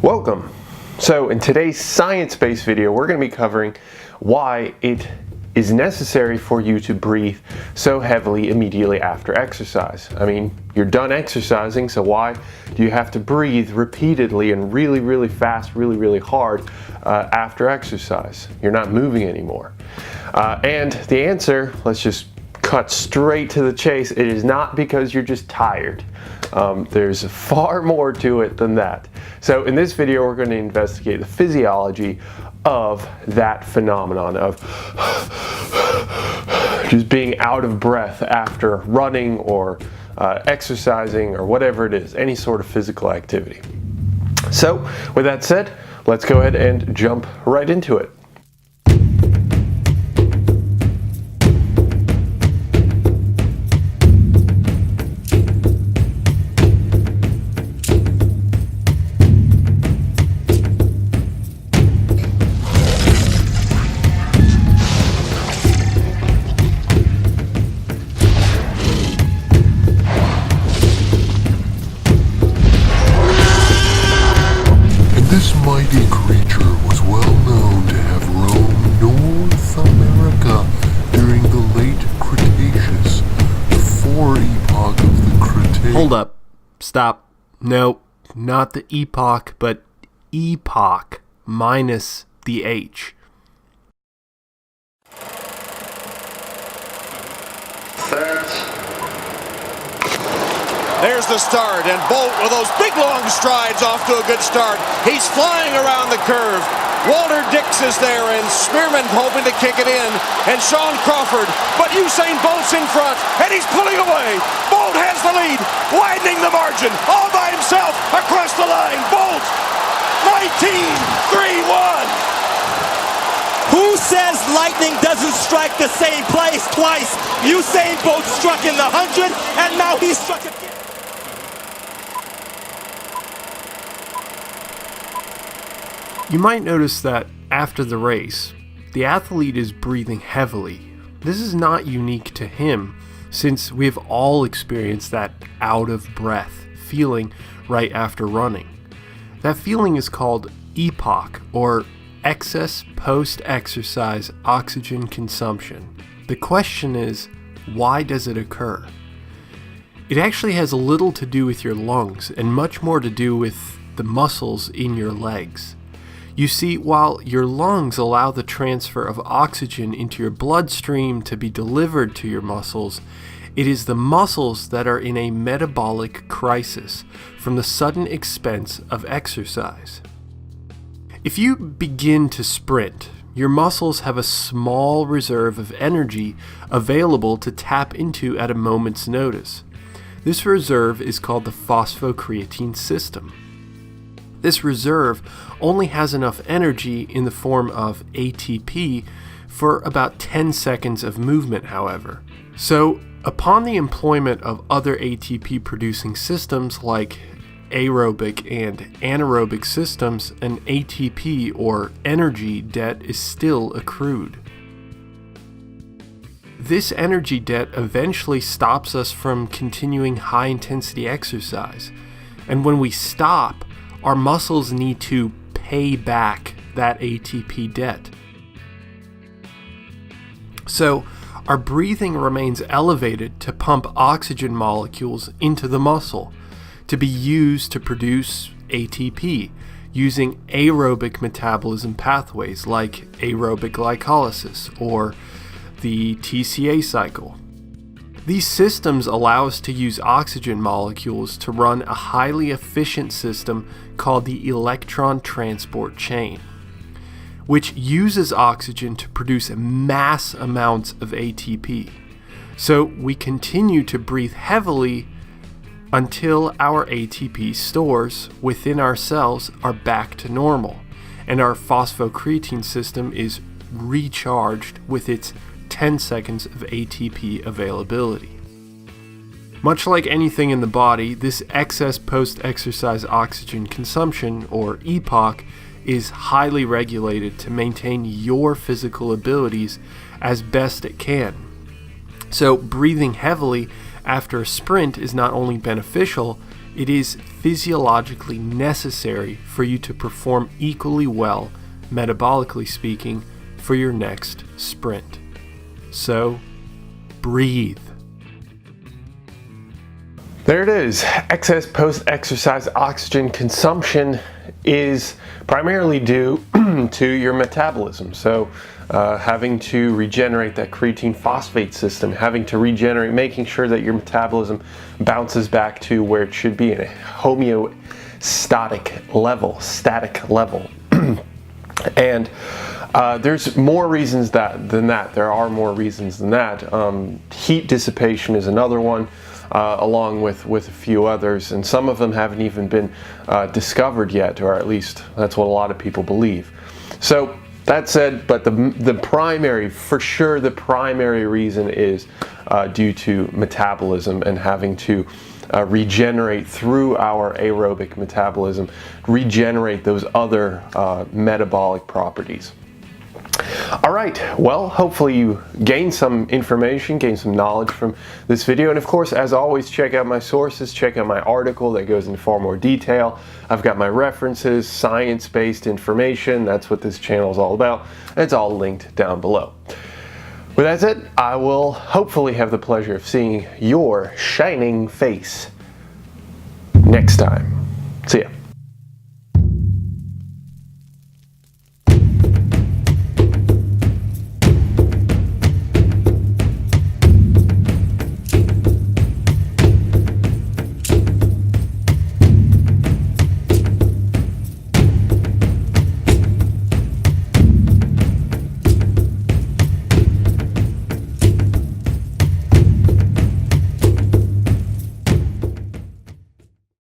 Welcome. So in today's science-based video, we're going to be covering why it is necessary for you to breathe so heavily immediately after exercise. I mean, you're done exercising, so why do you have to breathe repeatedly and really fast, really hard after exercise? You're not moving anymore. And the answer, let's just cut straight to the chase, it is not because you're just tired. There's far more to it than that. So in this video, we're going to investigate the physiology of that phenomenon of just being out of breath after running or exercising or whatever it is, any sort of physical activity. So with that said, let's go ahead and jump right into it. This mighty creature was well known to have roamed North America during the late Cretaceous, the fore epoch of the Cretaceous. Hold up. Stop. No, not the epoch, but epoch minus the H. There's the start, and Bolt with those big long strides off to a good start. He's flying around the curve. Walter Dix is there, and Spearman hoping to kick it in, and Sean Crawford. But Usain Bolt's in front, and he's pulling away. Bolt has the lead, widening the margin, all by himself across the line. Bolt, 19-3-1. Who says lightning doesn't strike the same place twice? Usain Bolt struck in the 100, and now he's struck again. You might notice that after the race, the athlete is breathing heavily. This is not unique to him, since we've all experienced that out of breath feeling right after running. That feeling is called epoc, or excess post-exercise oxygen consumption. The question is, why does it occur? It actually has little to do with your lungs and much more to do with the muscles in your legs. You see, while your lungs allow the transfer of oxygen into your bloodstream to be delivered to your muscles, it is the muscles that are in a metabolic crisis from the sudden expense of exercise. If you begin to sprint, your muscles have a small reserve of energy available to tap into at a moment's notice. This reserve is called the phosphocreatine system. This reserve only has enough energy in the form of ATP for about 10 seconds of movement, however. So, upon the employment of other ATP producing systems like aerobic and anaerobic systems, an ATP or energy debt is still accrued. This energy debt eventually stops us from continuing high intensity exercise, and when we stop, our muscles need to pay back that ATP debt. So, our breathing remains elevated to pump oxygen molecules into the muscle to be used to produce ATP using aerobic metabolism pathways like aerobic glycolysis or the TCA cycle. These systems allow us to use oxygen molecules to run a highly efficient system called the electron transport chain, which uses oxygen to produce mass amounts of ATP. So we continue to breathe heavily until our ATP stores within our cells are back to normal, and our phosphocreatine system is recharged with its 10 seconds of ATP availability. Much like anything in the body, this excess post-exercise oxygen consumption, or epoc, is highly regulated to maintain your physical abilities as best it can. So breathing heavily after a sprint is not only beneficial, It is physiologically necessary for you to perform equally well, metabolically speaking, for your next sprint. So, breathe. There it is. Excess post-exercise oxygen consumption is primarily due to your metabolism. So having to regenerate that creatine phosphate system, having to regenerate, making sure that your metabolism bounces back to where it should be in a homeostatic level, static level. And there's more reasons than that. There are more reasons than that. Heat dissipation is another one. Along with a few others, and some of them haven't even been discovered yet, or at least that's what a lot of people believe. So that said, but the primary, for sure, the primary reason is due to metabolism and having to regenerate through our aerobic metabolism, regenerate those other metabolic properties. All right, well, hopefully you gained some information, gained some knowledge from this video. And of course, as always, check out my sources, check out my article that goes into far more detail. I've got my references, science-based information. That's what this channel is all about. It's all linked down below. With that said, I will hopefully have the pleasure of seeing your shining face next time. See ya.